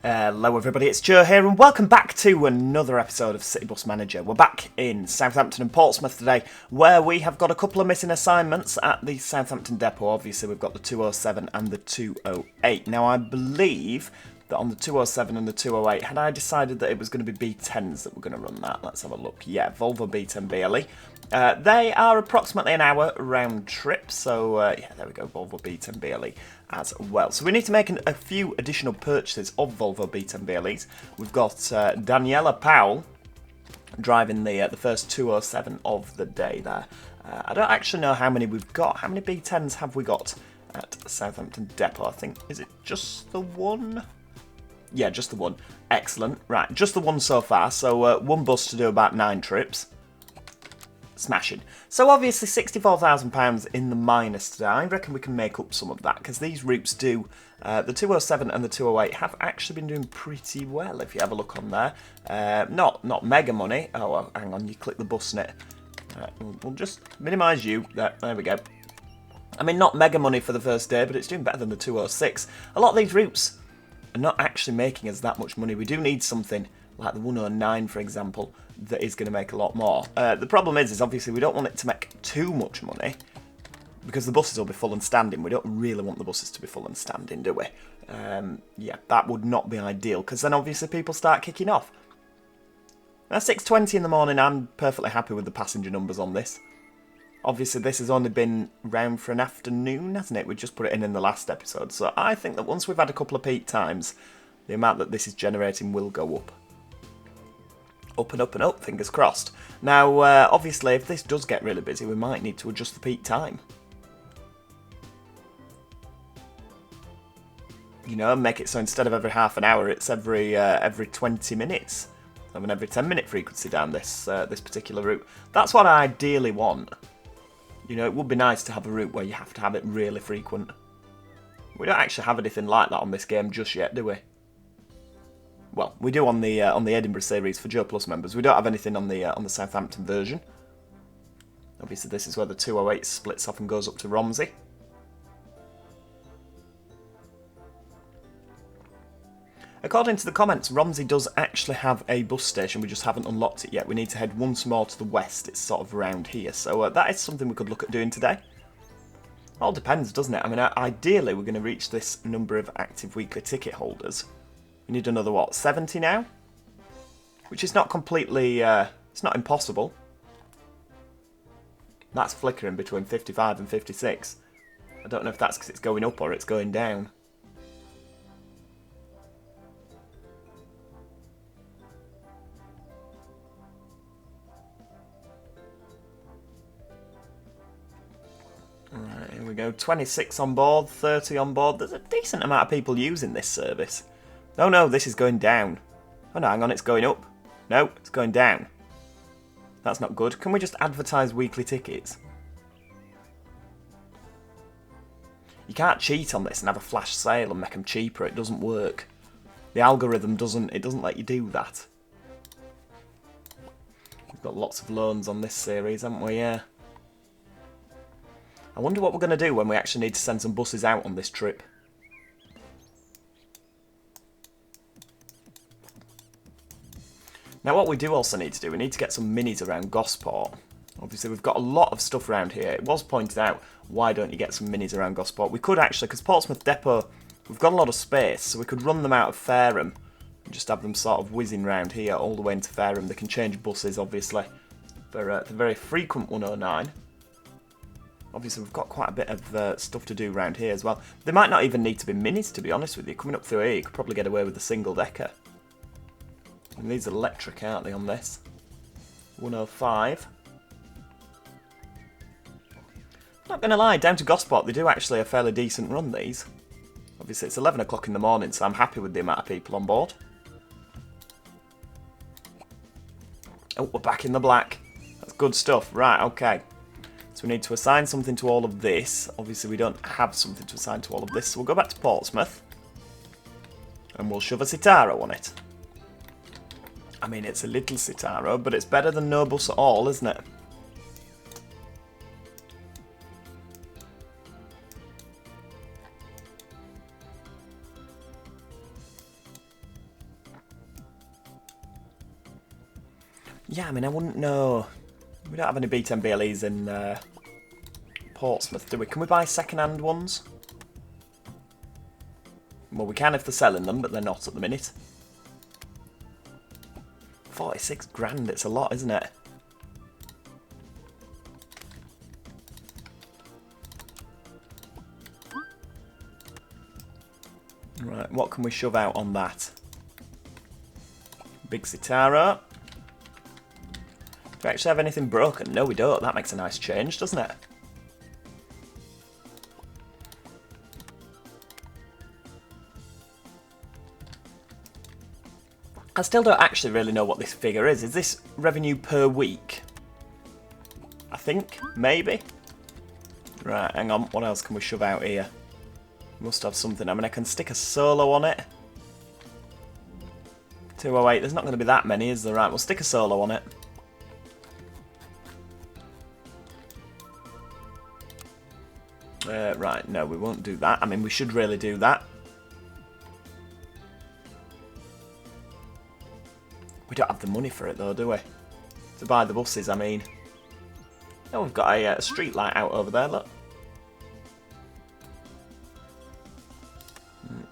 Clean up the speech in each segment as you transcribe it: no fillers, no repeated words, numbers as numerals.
Hello everybody, it's Joe here and welcome back to another episode of City Bus Manager. We're back in Southampton and Portsmouth today, where we have got a couple of missing assignments at the Southampton depot. Obviously we've got the 207 and the 208. Now I believe that on the 207 and the 208, had I decided that it was going to be B10s that were going to run that? Let's have a look. Yeah, Volvo B10 BLE. They are approximately an hour round trip, so yeah, there we go, Volvo B10 BLE as well. So we need to make a few additional purchases of Volvo B10 BLEs. We've got Daniela Powell driving the first 207 of the day there. I don't actually know how many we've got. How many B10s have we got at Southampton depot? I think, is it just the one? Yeah, just the one. Excellent. Right, just the one so far. So one bus to do about 9 trips. Smashing. So obviously £64,000 in the minus today. I reckon we can make up some of that because these routes do, the 207 and the 208 have actually been doing pretty well if you have a look on there. Not mega money. Oh, well, hang on, you click the bus in it. We'll just minimise you. There we go. I mean, not mega money for the first day, but it's doing better than the 206. A lot of these routes are not actually making us that much money. We do need something like the 109, for example, that is going to make a lot more. The problem is obviously we don't want it to make too much money because the buses will be full and standing. We don't really want the buses to be full and standing, do we? Yeah, that would not be ideal because then obviously people start kicking off. Now 6:20 in the morning, I'm perfectly happy with the passenger numbers on this. Obviously this has only been round for an afternoon, hasn't it? We just put it in the last episode. So I think that once we've had a couple of peak times, the amount that this is generating will go up. Up and up and up, fingers crossed. Now, obviously, if this does get really busy, we might need to adjust the peak time. You know, make it so instead of every half an hour, it's every 20 minutes. I mean, every 10-minute frequency down this particular route. That's what I ideally want. You know, it would be nice to have a route where you have to have it really frequent. We don't actually have anything like that on this game just yet, do we? Well, we do on the Edinburgh series for Joe Plus members. We don't have anything on the Southampton version. Obviously, this is where the 208 splits off and goes up to Romsey. According to the comments, Romsey does actually have a bus station. We just haven't unlocked it yet. We need to head once more to the west. It's sort of around here. So that is something we could look at doing today. All depends, doesn't it? I mean, ideally, we're going to reach this number of active weekly ticket holders. We need another, what, 70 now? Which is not completely, it's not impossible. That's flickering between 55 and 56. I don't know if that's because it's going up or it's going down. Alright, here we go. 26 on board, 30 on board. There's a decent amount of people using this service. Oh no, this is going down. Oh no, hang on, it's going up. No, it's going down. That's not good. Can we just advertise weekly tickets? You can't cheat on this and have a flash sale and make them cheaper. It doesn't work. The algorithm doesn't let you do that. We've got lots of loans on this series, haven't we? Yeah. I wonder what we're going to do when we actually need to send some buses out on this trip. Now what we do also need to do, we need to get some minis around Gosport. Obviously we've got a lot of stuff around here. It was pointed out, why don't you get some minis around Gosport? We could actually, because Portsmouth Depot, we've got a lot of space, so we could run them out of Fareham and just have them sort of whizzing around here all the way into Fareham. They can change buses, obviously, for the very frequent 109. Obviously we've got quite a bit of stuff to do around here as well. They might not even need to be minis, to be honest with you. Coming up through here, you could probably get away with a single decker. And these are electric, aren't they, on this? 105. Not going to lie, down to Gosport, they do actually a fairly decent run, these. Obviously, it's 11 o'clock in the morning, so I'm happy with the amount of people on board. Oh, we're back in the black. That's good stuff. Right, okay. So we need to assign something to all of this. Obviously, we don't have something to assign to all of this, so we'll go back to Portsmouth. And we'll shove a Citaro on it. I mean, it's a little Citaro, but it's better than no bus at all, isn't it? Yeah, I mean, I wouldn't know. We don't have any B10 BLEs in Portsmouth, do we? Can we buy second-hand ones? Well, we can if they're selling them, but they're not at the minute. 46 grand, it's a lot, isn't it? Right, what can we shove out on that? Big Citaro. Do we actually have anything broken? No, we don't. That makes a nice change, doesn't it? I still don't actually really know what this figure is. Is this revenue per week? I think, maybe. Right, hang on. What else can we shove out here? Must have something. I mean, I can stick a solo on it. 208. There's not going to be that many, is there? Right, we'll stick a solo on it. Right, no, we won't do that. I mean, we should really do that. We don't have the money for it, though, do we? To buy the buses, I mean. Oh, we've got a street light out over there, look.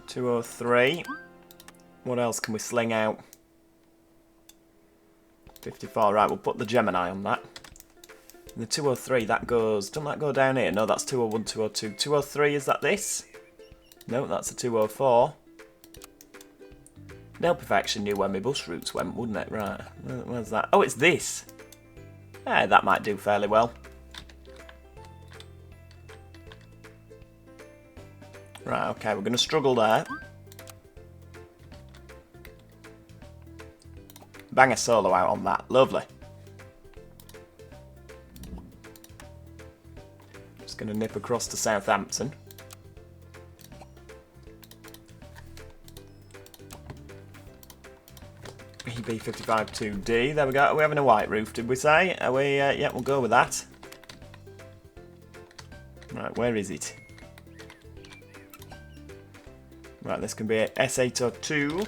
203. What else can we sling out? 54. Right, we'll put the Gemini on that. And the 203, that goes... Doesn't that go down here? No, that's 201, 202. 203, is that this? No, that's a 204. They'll perfection knew where my bus routes went, wouldn't it? Right, where's that? Oh, it's this. Yeah, that might do fairly well. Right, okay, we're going to struggle there. Bang a solo out on that. Lovely. Just going to nip across to Southampton. EB55-2D. There we go. Are we having a white roof, did we say? Are we? Yeah, we'll go with that. Right, where is it? Right, this can be a S802.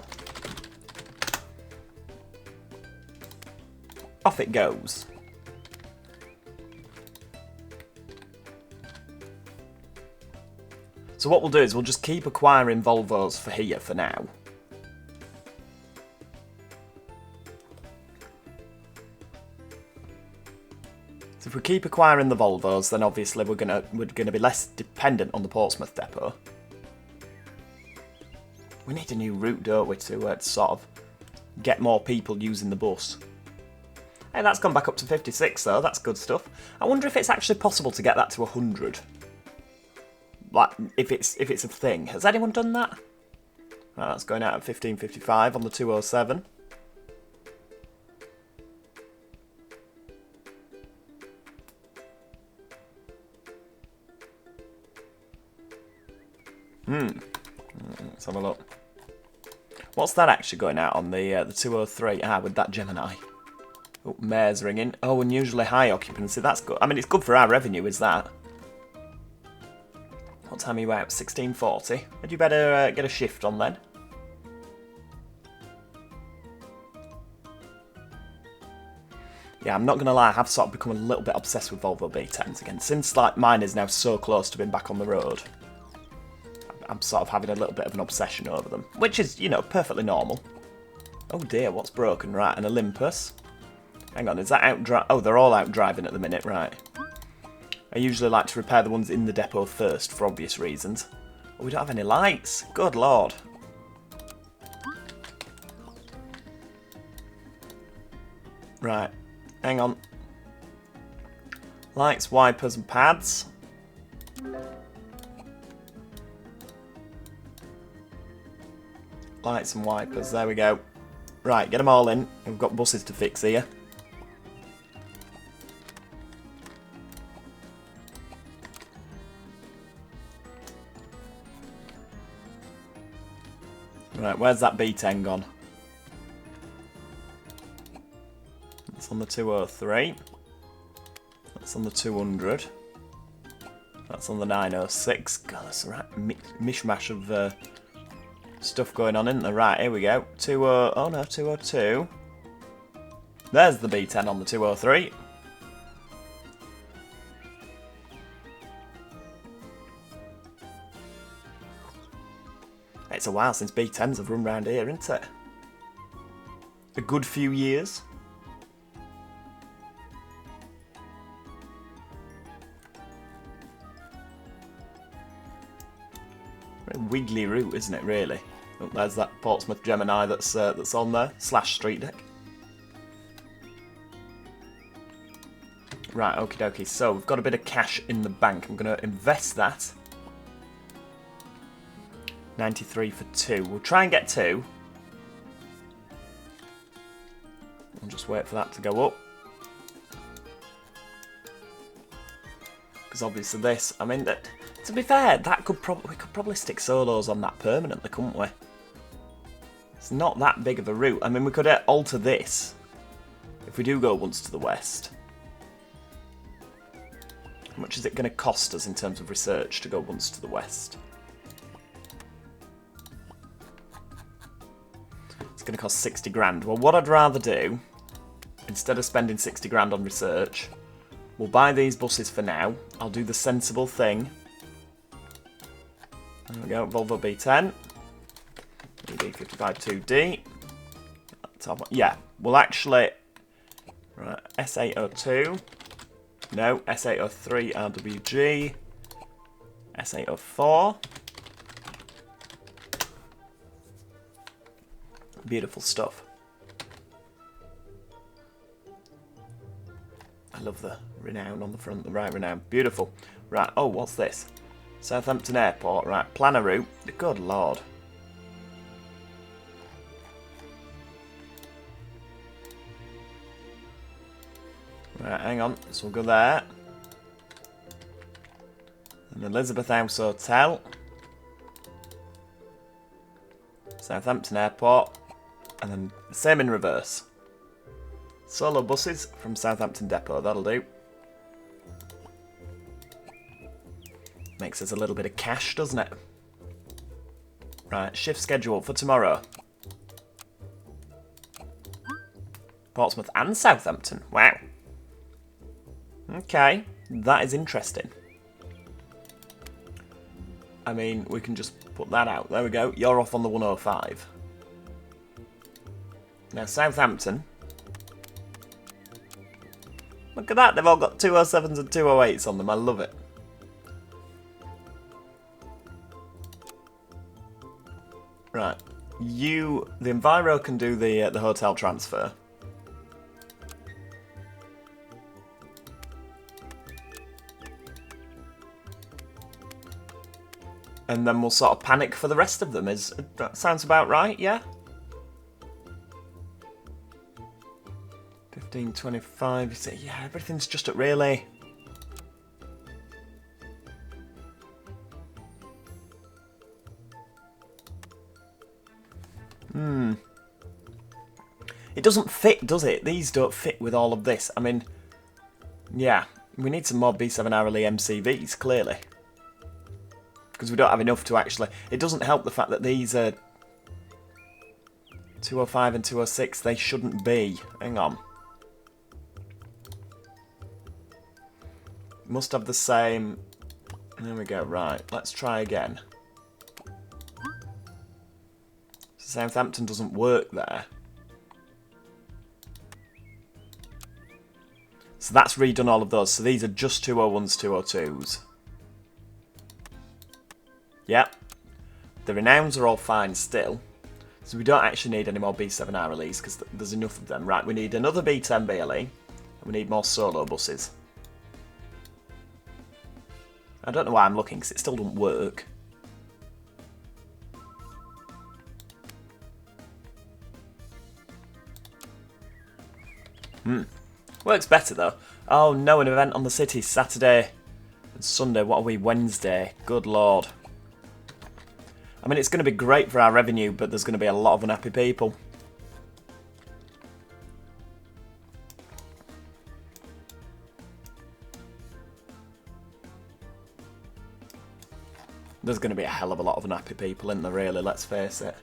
Off it goes. So what we'll do is we'll just keep acquiring Volvos for here for now. So if we keep acquiring the Volvos, then obviously we're gonna be less dependent on the Portsmouth depot. We need a new route, don't we, to sort of get more people using the bus. Hey, that's gone back up to 56 though, that's good stuff. I wonder if it's actually possible to get that to 100. Like, if it's a thing. Has anyone done that? Right, that's going out at 15.55 on the 207. Let's have a look. What's that actually going out on the 203? Ah, with that Gemini. Oh, Mayor's ringing. Oh, unusually high occupancy. That's good. I mean, it's good for our revenue, is that? What time are you out? 16:40. Had you better get a shift on then? Yeah, I'm not going to lie. I have sort of become a little bit obsessed with Volvo B10s again. Since like mine is now so close to being back on the road, I'm sort of having a little bit of an obsession over them. Which is, you know, perfectly normal. Oh dear, what's broken? Right, an Olympus. Hang on, is that out? Oh, they're all out driving at the minute, right. I usually like to repair the ones in the depot first, for obvious reasons. Oh, we don't have any lights. Good lord. Right, hang on. Lights, wipers and pads. Lights and wipers, there we go. Right, get them all in. We've got buses to fix here. Right, where's that B10 gone? That's on the 203. That's on the 200. That's on the 906. God, that's a right mishmash of stuff going on, isn't there? Right, here we go. 20. Oh no, 202. There's the B10 on the 203. It's a while since B10s have run round here, isn't it? A good few years. Very wiggly route, isn't it, really? Oh, there's that Portsmouth Gemini that's on there. / street deck. Right, okie dokie. So, we've got a bit of cash in the bank. I'm going to invest that. 93 for 2. We'll try and get 2. I'll just wait for that to go up. Because obviously this, I mean, to be fair, we could probably stick solos on that permanently, couldn't we? It's not that big of a route. I mean, we could alter this if we do go once to the west. How much is it going to cost us in terms of research to go once to the west? It's going to cost 60 grand. Well, what I'd rather do, instead of spending 60 grand on research, we'll buy these buses for now. I'll do the sensible thing. There we go, Volvo B10. EB55 2D. Top one. Yeah, we'll actually... Right, S802. No, S803 RWG. S804. Beautiful stuff. I love the renown on the front, the right renown. Beautiful. Right, oh, what's this? Southampton Airport. Right, plan a route. Good lord. Right, hang on. So we'll go there. And Elizabeth House Hotel. Southampton Airport. And then the same in reverse. Solo buses from Southampton Depot, that'll do. Makes us a little bit of cash, doesn't it? Right, shift schedule for tomorrow. Portsmouth and Southampton, wow. Okay, that is interesting. I mean, we can just put that out. There we go, you're off on the 105. Now, Southampton. Look at that, they've all got 207s and 208s on them. I love it. Right, the Enviro can do the hotel transfer. And then we'll sort of panic for the rest of them. That sounds about right, yeah? 1525, you say, yeah, everything's just at really. It doesn't fit, does it? These don't fit with all of this. I mean, yeah, we need some more B7 hourly MCVs, clearly. Because we don't have enough to actually... It doesn't help the fact that these are 205 and 206. They shouldn't be. Hang on. Must have the same... There we go, right. Let's try again. Southampton doesn't work there. So that's redone all of those. So these are just 201s, 202s. Yep. The renowns are all fine still. So we don't actually need any more B7 RLEs because there's enough of them. Right, we need another B10 BLE. And we need more solo buses. I don't know why I'm looking because it still doesn't work. Works better though. Oh no, an event on the city Saturday and Sunday. What are we? Wednesday. Good lord. I mean, it's going to be great for our revenue, but there's going to be a lot of unhappy people. There's going to be a hell of a lot of unhappy people, isn't there, really? Let's face it.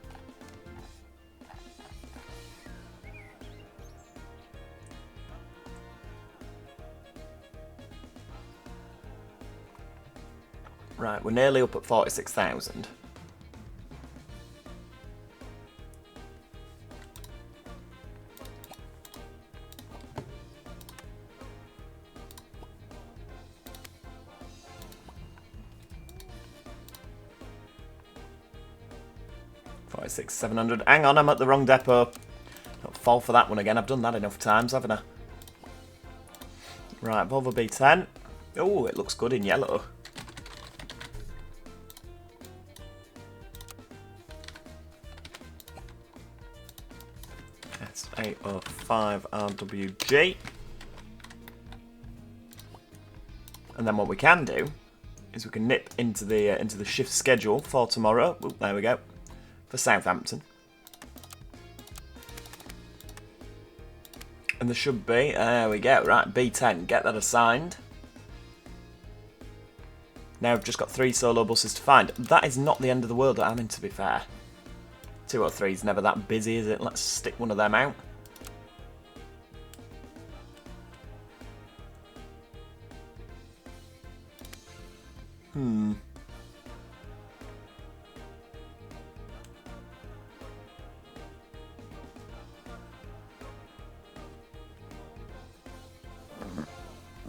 Right, we're nearly up at 46,000. Six, 700. Hang on, I'm at the wrong depot. Don't fall for that one again. I've done that enough times, haven't I? Right, Volvo B10. Oh, it looks good in yellow. S805 RWG. And then what we can do is we can nip into the shift schedule for tomorrow. Ooh, there we go. For Southampton. And there should be, there we go, right, B10, get that assigned. Now we've just got 3 solo buses to find. That is not the end of the world, I mean, to be fair. 203 is never that busy, is it? Let's stick one of them out.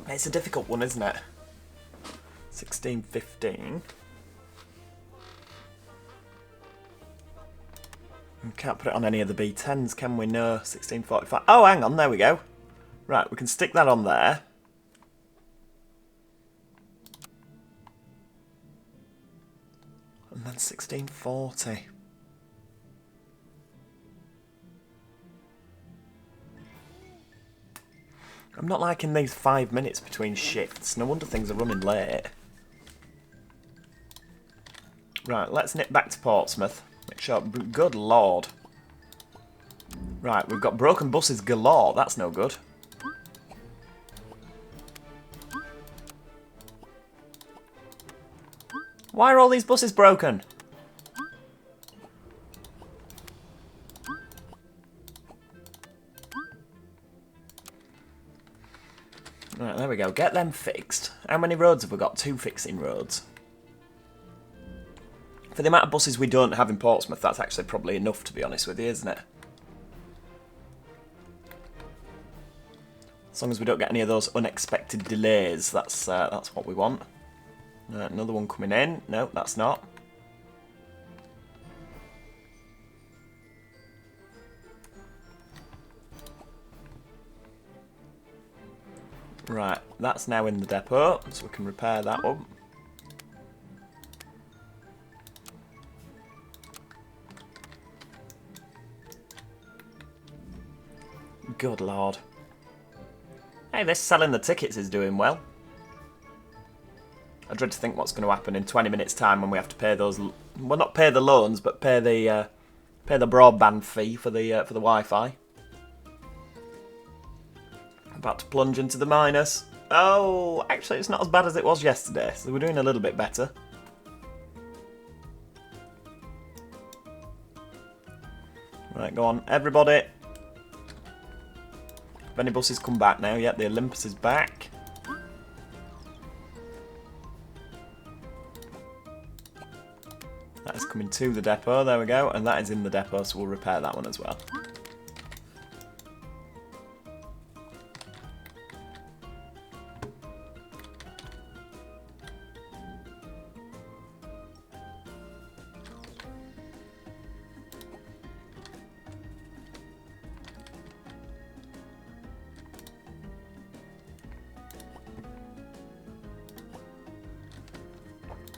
It's a difficult one, isn't it? 1615. We can't put it on any of the B10s, can we? No. 1645. Oh, hang on, there we go. Right, we can stick that on there. And then 1640. I'm not liking these 5 minutes between shifts. No wonder things are running late. Right, let's nip back to Portsmouth. Make sure... Good lord. Right, we've got broken buses galore. That's no good. Why are all these buses broken? Right, there we go. Get them fixed. How many roads have we got? 2 fixing roads. For the amount of buses we don't have in Portsmouth, that's actually probably enough, to be honest with you, isn't it? As long as we don't get any of those unexpected delays, that's what we want. Another one coming in. No, that's not. Right, that's now in the depot, so we can repair that up. Good lord. Hey, this selling the tickets is doing well. I dread to think what's going to happen in 20 minutes' time when we have to pay those... Well, not pay the loans, but pay the broadband fee for the Wi-Fi. About to plunge into the minus. Oh, actually it's not as bad as it was yesterday, so we're doing a little bit better. Right, go on, everybody. Have any buses come back now? Yep, the Olympus is back. That is coming to the depot, there we go, and that is in the depot, so we'll repair that one as well.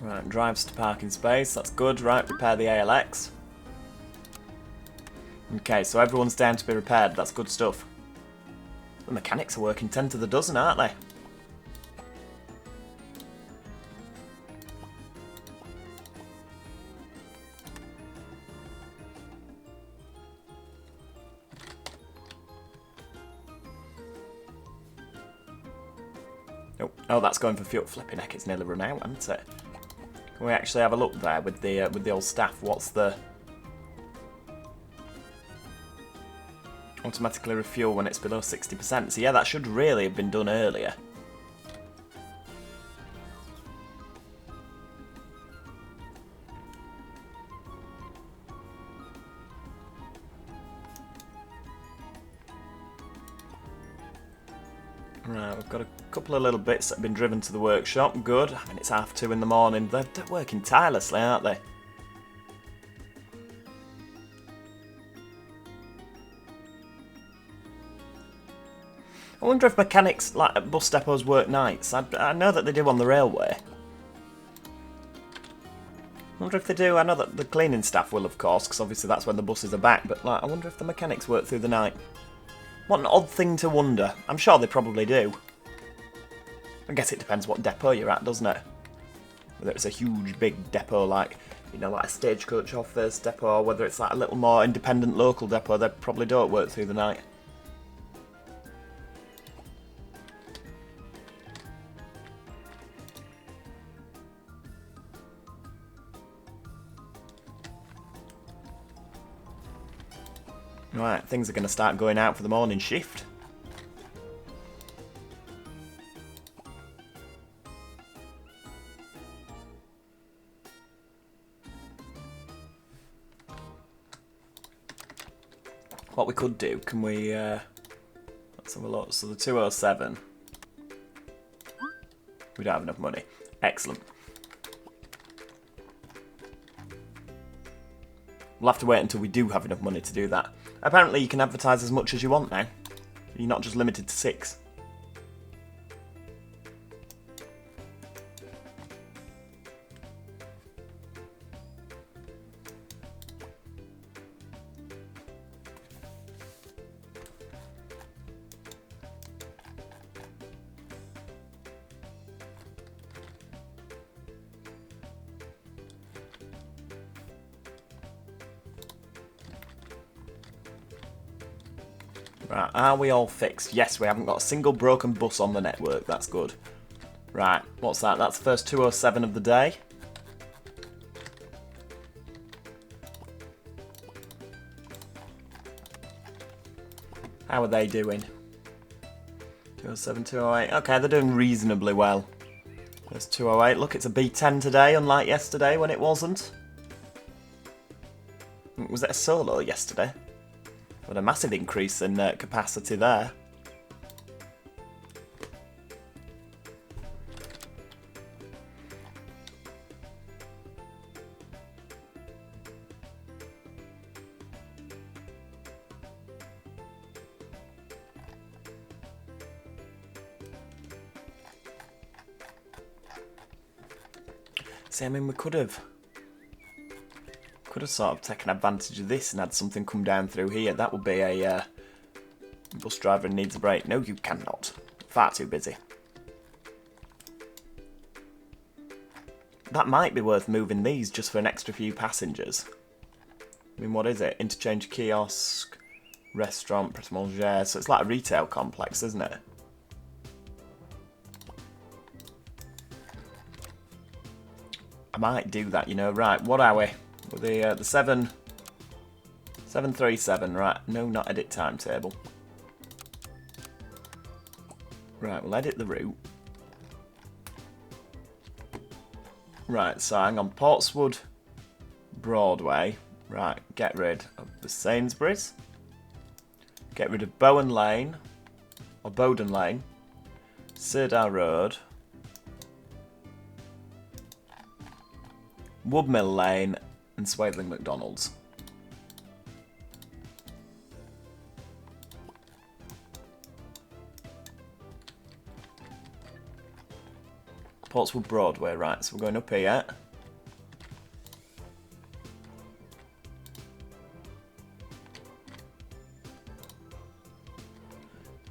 Right, drives to parking space, that's good. Right, repair the ALX. Okay, so everyone's down to be repaired, that's good stuff. The mechanics are working 10 to the dozen, aren't they? Oh, that's going for fuel. Flipping heck, it's nearly run out, hasn't it? Can we actually have a look there with the old staff? What's the... Automatically refuel when it's below 60%. So yeah, that should really have been done earlier. Right, we've got a couple of little bits that have been driven to the workshop. Good. I mean, it's 2:30 in the morning. They're working tirelessly, aren't they? I wonder if mechanics like at bus depots work nights. I know that they do on the railway. I wonder if they do. I know that the cleaning staff will, of course, because obviously that's when the buses are back. But like, I wonder if the mechanics work through the night. What an odd thing to wonder. I'm sure they probably do. I guess it depends what depot you're at, doesn't it? Whether it's a huge, big depot like, you know, like a stagecoach office depot, or whether it's like a little more independent local depot, they probably don't work through the night. Right, things are going to start going out for the morning shift. What we could do, can we, let's have a look. So the 207, we don't have enough money. Excellent. We'll have to wait until we do have enough money to do that. Apparently you can advertise as much as you want now. You're not just limited to 6. Right, are we all fixed? Yes, we haven't got a single broken bus on the network. That's good. Right, what's that? That's the first 207 of the day. How are they doing? 207, 208. Okay, they're doing reasonably well. There's 208. Look, it's a B10 today, unlike yesterday when it wasn't. Was it a solo yesterday? But a massive increase in capacity there. See, I mean, we could have sort of taken advantage of this and had something come down through here. That would be a bus driver who needs a break. No, you cannot. Far too busy. That might be worth moving these just for an extra few passengers. I mean, what is it? Interchange kiosk, restaurant, Pret a Manger. So it's like a retail complex, isn't it? I might do that, you know. Right, what are we? The 737, right. No, not edit timetable. Right, we'll edit the route. Right, so hang on. Portsmouth, Broadway. Right, get rid of the Sainsbury's. Get rid of Bowen Lane, or Bowden Lane. Cedar Road. Woodmill Lane and Swaithling McDonald's. Portsmouth Broadway, right, so we're going up here.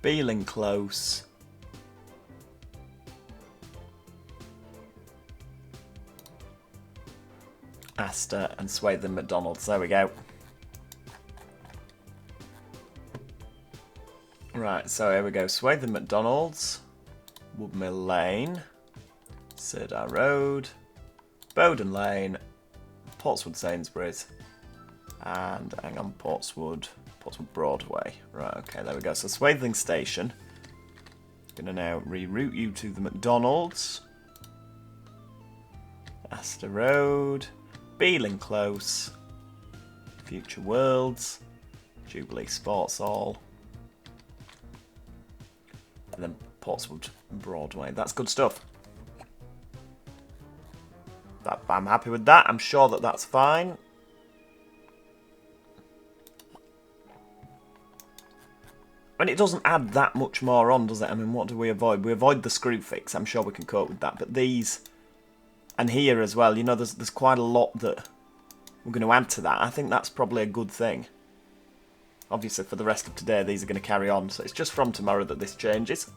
Beeling Close. Astor and Swaithling McDonald's. There we go. Right, so here we go. Swaithling McDonald's, Woodmill Lane, Cedar Road, Bowden Lane, Portsmouth Sainsbury's, and hang on, Portsmouth Broadway. Right, okay, there we go. So Swaithling Station. Gonna now reroute you to the McDonald's. Astor Road. Beeling Close, Future Worlds, Jubilee Sports Hall, and then Portsmouth Broadway. That's good stuff. I'm happy with that. I'm sure that that's fine. I mean, it doesn't add that much more on, does it? I mean, what do we avoid? We avoid the screw fix. I'm sure we can cope with that. But these, and here as well, you know, there's quite a lot that we're going to add to that. I think that's probably a good thing. Obviously, for the rest of today, these are going to carry on. So it's just from tomorrow that this changes.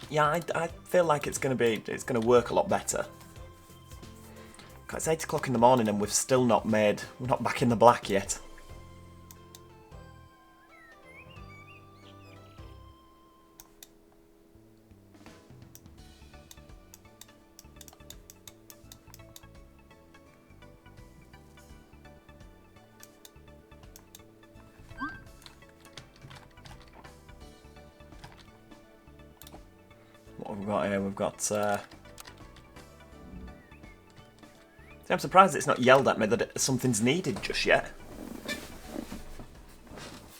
Yeah, I feel like it's going to work a lot better. It's 8 o'clock in the morning and we're not back in the black yet. What have we got here? We've got... See, I'm surprised it's not yelled at me that something's needed just yet.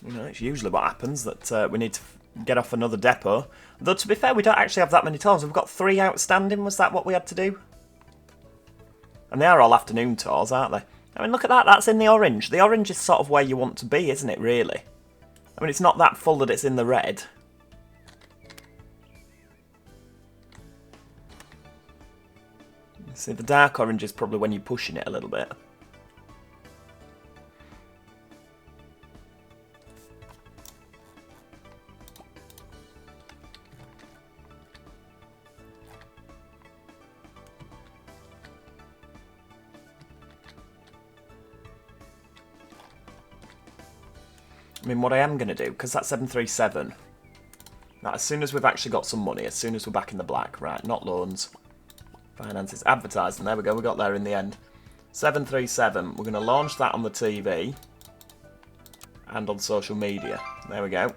You know, it's usually what happens, that we need to get off another depot. Though, to be fair, we don't actually have that many tours. We've got 3 outstanding. Was that what we had to do? And they are all afternoon tours, aren't they? I mean, look at that. That's in the orange. The orange is sort of where you want to be, isn't it, really? I mean, it's not that full that it's in the red. See, the dark orange is probably when you're pushing it a little bit. I mean, what I am going to do, because that's 737, now, as soon as we've actually got some money, as soon as we're back in the black, right, not loans, finances, advertising, there we go, we got there in the end. 737, we're going to launch that on the TV and on social media. There we go.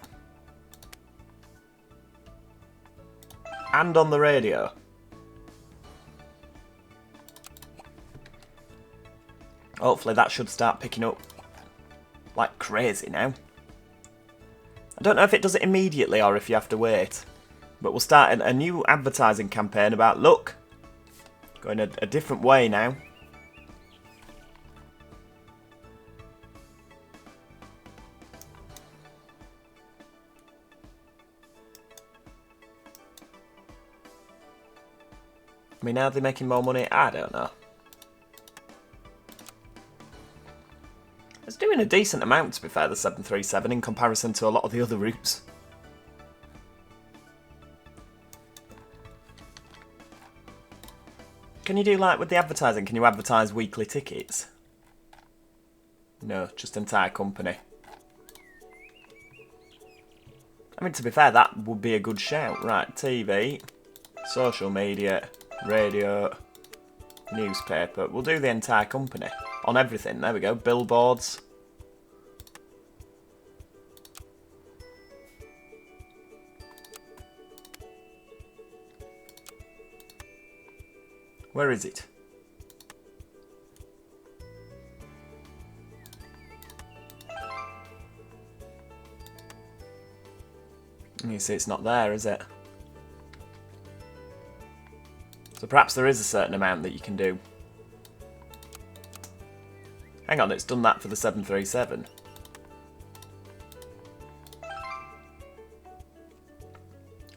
And on the radio. Hopefully that should start picking up like crazy now. I don't know if it does it immediately or if you have to wait. But we'll start a new advertising campaign about, look, going a different way now. I mean, are they making more money? I don't know. It's doing a decent amount, to be fair, the 737, in comparison to a lot of the other routes. Can you do, like, with the advertising, can you advertise weekly tickets? No, just entire company. I mean, to be fair, that would be a good shout. Right, TV, social media, radio, newspaper. We'll do the entire company on everything. There we go. Billboards. Where is it? You see, it's not there, is it? So perhaps there is a certain amount that you can do. Hang on, it's done that for the 737.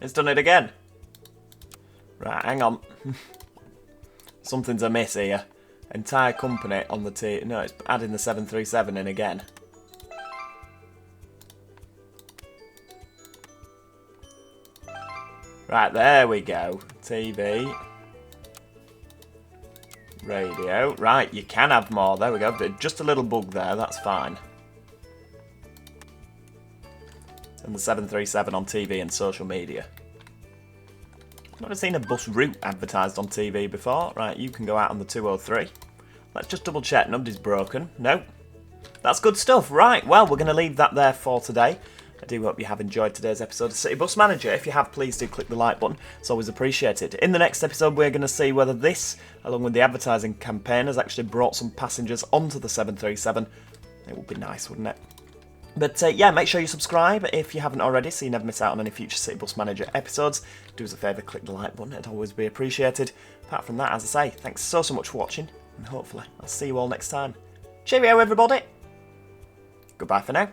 It's done it again. Right, hang on. Something's amiss here. Entire company on the T. No, it's adding the 737 in again. Right, there we go. TV. Radio. Right, you can add more. There we go. Just a little bug there. That's fine. And the 737 on TV and social media. I've never seen a bus route advertised on TV before. Right, you can go out on the 203. Let's just double check. Nobody's broken. No. That's good stuff. Right, well, we're going to leave that there for today. I do hope you have enjoyed today's episode of City Bus Manager. If you have, please do click the like button. It's always appreciated. In the next episode, we're going to see whether this, along with the advertising campaign, has actually brought some passengers onto the 737. It would be nice, wouldn't it? But yeah, make sure you subscribe if you haven't already so you never miss out on any future City Bus Manager episodes. Do us a favour, click the like button, it'd always be appreciated. Apart from that, as I say, thanks so much for watching, and hopefully I'll see you all next time. Cheerio everybody! Goodbye for now.